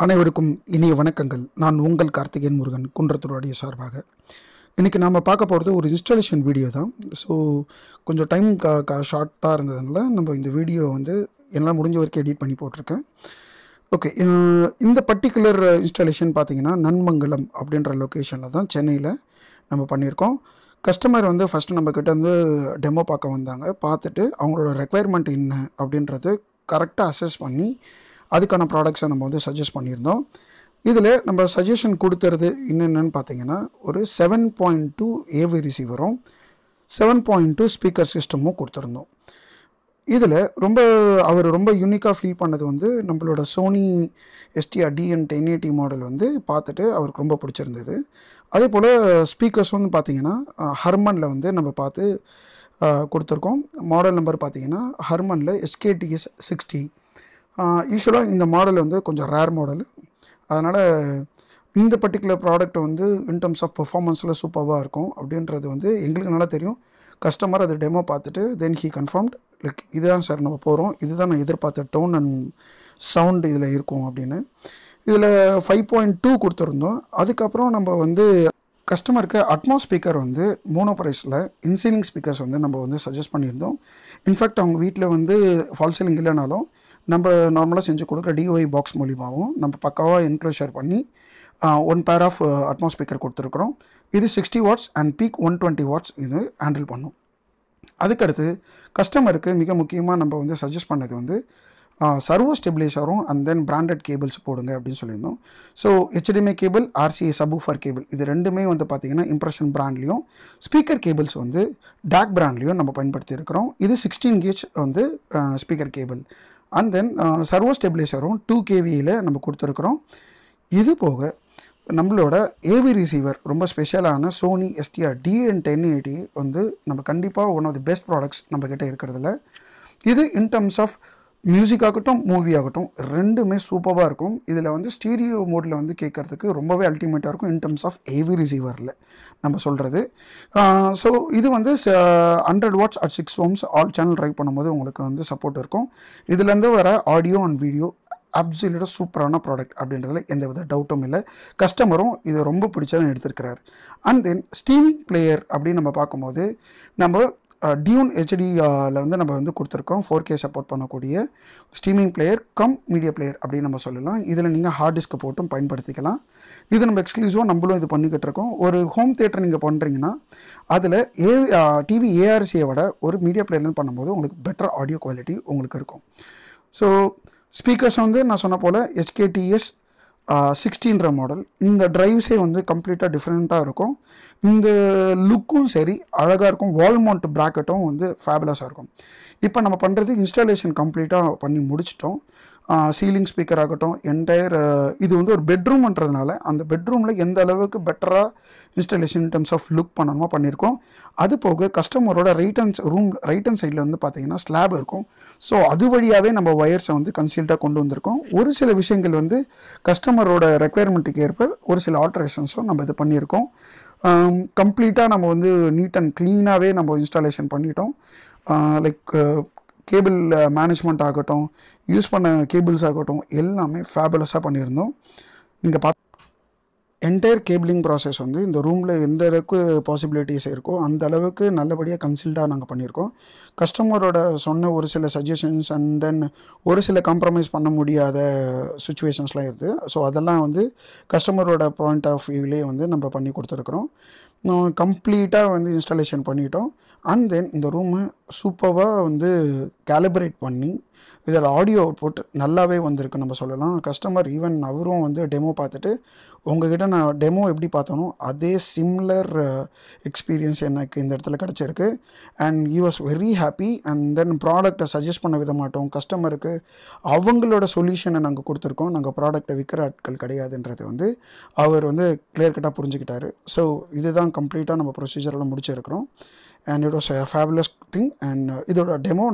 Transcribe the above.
அனைவருக்கும் இனிய வணக்கங்கள். நான் உங்கள் கார்த்திகேயன் முருகன், குன்றத்தூருடைய சார்பாக. இன்றைக்கி நாம் பார்க்க போகிறது ஒரு இன்ஸ்டாலேஷன் வீடியோ தான். ஸோ கொஞ்சம் டைம் ஷார்ட்டாக இருந்ததுனால நம்ம இந்த வீடியோ என்னால் முடிஞ்ச வரைக்கும் எடிட் பண்ணி போட்டிருக்கேன். ஓகே, இந்த பர்டிகுலர் இன்ஸ்டாலேஷன் பார்த்திங்கன்னா நன்மங்கலம் அப்படின்ற லொக்கேஷனில் தான் சென்னையில் நம்ம பண்ணியிருக்கோம். கஸ்டமர் ஃபஸ்ட்டு நம்மக்கிட்ட டெமோ பார்க்க வந்தாங்க. பார்த்துட்டு அவங்களோட ரெக்குயர்மெண்ட் என்ன அப்படின்றது கரெக்டாக அசஸ் பண்ணி அதுக்கான ப்ராடக்ட்ஸை நம்ம சஜஸ்ட் பண்ணியிருந்தோம். இதில் நம்ம சஜஷன் கொடுத்துறது என்னென்னு பார்த்தீங்கன்னா, ஒரு 7.2 ஏவி ரிசீவரும் 7.2 ஸ்பீக்கர் சிஸ்டமும் கொடுத்துருந்தோம். இதில் அவர் ரொம்ப யூனிக்காக ஃபீல் பண்ணது நம்மளோட சோனி எஸ்டிஆர் DN1080 மாடல் பார்த்துட்டு அவருக்கு ரொம்ப பிடிச்சிருந்தது. அதே போல் ஸ்பீக்கர்ஸ் பார்த்தீங்கன்னா ஹர்மனில் நம்ம பார்த்து கொடுத்துருக்கோம். மாடல் நம்பர் பார்த்தீங்கன்னா ஹர்மனில் SKTS 60. யூஸ்வலாக இந்த மாடல் கொஞ்சம் ரேர் மாடல். அதனால் இந்த particular product in terms of பெர்ஃபார்மன்ஸில் சூப்பராக இருக்கும் அப்படின்றது எங்களுக்கு நல்லா தெரியும். கஸ்டமர் அது டெமோ பார்த்துட்டு தென் ஹீ கன்ஃபார்ம்ட், லைக் இதுதான் சார் நம்ம போகிறோம், இதுதான் நான் எதிர்பார்த்த டோன் அண்ட் சவுண்ட் இதில் இருக்கும் அப்படின்னு. இதில் 5.2 கொடுத்துருந்தோம். அதுக்கப்புறம் நம்ம கஸ்டமருக்கு அட்மாஸ் ஸ்பீக்கர் மோனோ ப்ரைஸில் இன்சீலிங் ஸ்பீக்கர்ஸ் நம்ம சஜஸ்ட் பண்ணியிருந்தோம். இன்ஃபேக்ட் அவங்க வீட்டில் ஃபால் சீலிங் இல்லைனாலும் நம்ம நார்மலாக செஞ்சு கொடுக்குற DOI பாக்ஸ் மூலிமாவும் நம்ம பக்காவாக என்க்ளோஷர் பண்ணி 1 பேர் ஆஃப் அட்மாஸ் ஸ்பீக்கர் கொடுத்துருக்குறோம். இது 60 வாட்ஸ் அண்ட் பீக் 120 வாட்ஸ் இது ஹேண்டில் பண்ணும். அதுக்கடுத்து கஸ்டமருக்கு மிக முக்கியமாக நம்ம சஜஸ்ட் பண்ணது சர்வோ ஸ்டெபிலைசரும் அண்ட் தென் பிராண்டட் கேபிள்ஸ் போடுங்க அப்படின்னு சொல்லியிருந்தோம். So HDMI cable, RCA subwoofer cable இது ரெண்டுமே பார்த்திங்கன்னா இம்ப்ரெஷன் பிராண்ட்லேயும், ஸ்பீக்கர் கேபிள்ஸ் DAC பிராண்ட்லேயும் நம்ம பயன்படுத்தி இருக்கிறோம். இது 16 gauge speaker cable. And then servo ஸ்டெபிலைசரும் 2 kVயில் நம்ம கொடுத்துருக்குறோம். இது போக நம்மளோட ஏவி ரிசீவர் ரொம்ப ஸ்பெஷலான சோனி எஸ்டிஆர் DN1080 நம்ம கண்டிப்பாக one of the best products நம்மக்கிட்ட இருக்கிறதுல. இது இன் டர்ம்ஸ் ஆஃப் மியூசிக் ஆகட்டும், மூவி ஆகட்டும், ரெண்டுமே சூப்பராக இருக்கும். இதில் ஸ்டீரியோ மோடில் கேட்குறதுக்கு ரொம்பவே அல்டிமேட்டாக இருக்கும் இன் டர்ம்ஸ் ஆஃப் ஏவி ரிசீவரில் நம்ம சொல்கிறது. ஸோ இது 100 watts at 6 ohms all channel drive பண்ணும்போது உங்களுக்கு சப்போர்ட் இருக்கும். இதுலேருந்து வர ஆடியோ அண்ட் வீடியோ அப்சல்யூட்டாக சூப்பரான ப்ராடக்ட் அப்படின்றதுல எந்த வித டவுட்டும் இல்லை. கஸ்டமரும் இது ரொம்ப பிடிச்சதான் எடுத்திருக்கிறார். அண்ட் தென் ஸ்ட்ரீமிங் பிளேயர் அப்படின்னு நம்ம பார்க்கும்போது நம்ம டியூன் HDயில் நம்ம கொடுத்துருக்கோம். 4K சப்போர்ட் பண்ணக்கூடிய streaming player come media player அப்படின்னு நம்ம சொல்லலாம். இதில் நீங்கள் ஹார்ட் டிஸ்க்கு போட்டும் பயன்படுத்திக்கலாம். இது நம்ம எக்ஸ்க்ளூசிவாக நம்மளும் இது பண்ணிக்கிட்டு இருக்கோம். ஒரு ஹோம் தியேட்டர் நீங்கள் பண்ணுறீங்கன்னா அதில் டிவி ARCயை விட ஒரு மீடியா பிளேயர்லேருந்து பண்ணும்போது உங்களுக்கு பெட்டர் ஆடியோ குவாலிட்டி உங்களுக்கு இருக்கும். ஸோ ஸ்பீக்கர்ஸ் நான் சொன்ன போல் SKTS 60ன்ற மாடல். இந்த ட்ரைவ்ஸே கம்ப்ளீட்டாக டிஃப்ரெண்ட்டாக இருக்கும். இந்த லுக்கும் சரி அழகாக இருக்கும். வால் மவுண்ட் ப்ராக்கெட்டும் ஃபேபுலஸாக இருக்கும். இப்போ நம்ம பண்ணுறது இன்ஸ்டாலேஷன் கம்ப்ளீட்டாக பண்ணி முடிச்சிட்டோம். சீலிங் ஸ்பீக்கர் ஆகட்டும், என்டையர் இது ஒரு பெட்ரூம்ன்றதுனால அந்த பெட்ரூமில் எந்த அளவுக்கு பெட்டராக installation in terms of look பண்ணணுமோ பண்ணியிருக்கோம். அது போக கஸ்டமரோட ரைட் ஹேண்ட் சைடில் பார்த்தீங்கன்னா ஸ்லாப் இருக்கும். ஸோ அது வழியாகவே நம்ம ஒயர்ஸை கன்சீல்டாக கொண்டு வந்திருக்கோம். ஒரு சில விஷயங்கள் கஸ்டமரோட ரெக்குயர்மெண்ட்டுக்கு ஏற்ப ஒரு சில ஆல்ட்ரேஷன்ஸும் நம்ம இது பண்ணியிருக்கோம். கம்ப்ளீட்டாக நம்ம நீட் அண்ட் க்ளீனாகவே நம்ம இன்ஸ்டாலேஷன் பண்ணிட்டோம். லைக் கேபிள் மேனேஜ்மெண்ட் ஆகட்டும், யூஸ் பண்ண கேபிள்ஸ் ஆகட்டும், எல்லாமே ஃபேபுலஸாக பண்ணியிருந்தோம். நீங்கள் என்டையர் கேபிளிங் ப்ராசஸ் இந்த ரூமில் எந்த அளவுக்கு பாசிபிலிட்டிஸ் இருக்கோ அந்த அளவுக்கு நல்லபடியாக கன்சில்டாக நாங்கள் பண்ணியிருக்கோம். கஸ்டமரோட சொன்ன ஒரு சில சஜஷன்ஸ் அண்ட் தென் ஒரு சில காம்ப்ரமைஸ் பண்ண முடியாத சுச்சுவேஷன்ஸ்லாம் இருக்குது. ஸோ அதெல்லாம் கஸ்டமரோட பாயிண்ட் ஆஃப் வியூவிலே நம்ம பண்ணி கொடுத்துருக்குறோம். கம்ப்ளீட்டாக இன்ஸ்டாலேஷன் பண்ணிட்டோம். அண்ட் தென் இந்த ரூமு சூப்பராக கேலிப்ரேட் பண்ணி இதில் ஆடியோ அவுட்புட் நல்லாவே வந்திருக்கு நம்ம சொல்லலாம். கஸ்டமர் ஈவன் அவரும் டெமோ பார்த்துட்டு உங்ககிட்ட நான் டெமோ எப்படி பார்த்தனோ அதே சிம்லர் எக்ஸ்பீரியன்ஸ் எனக்கு இந்த இடத்துல கிடச்சிருக்கு. And he was very happy. And then ப்ராடக்டை சஜஸ்ட் பண்ண வித மாட்டோம். கஸ்டமருக்கு அவங்களோட சொல்யூஷனை நாங்கள் கொடுத்துருக்கோம். நாங்கள் ப்ராடக்டை விற்கிற ஆட்கள் கிடையாதுன்றது அவர் கிளியர் கட்டாக புரிஞ்சுக்கிட்டாரு. ஸோ இதுதான் கம்ப்ளீட்டாக நம்ம ப்ரொசீஜரோட முடிச்சிருக்கிறோம். And it was a fabulous thing. And இதோட டெமோ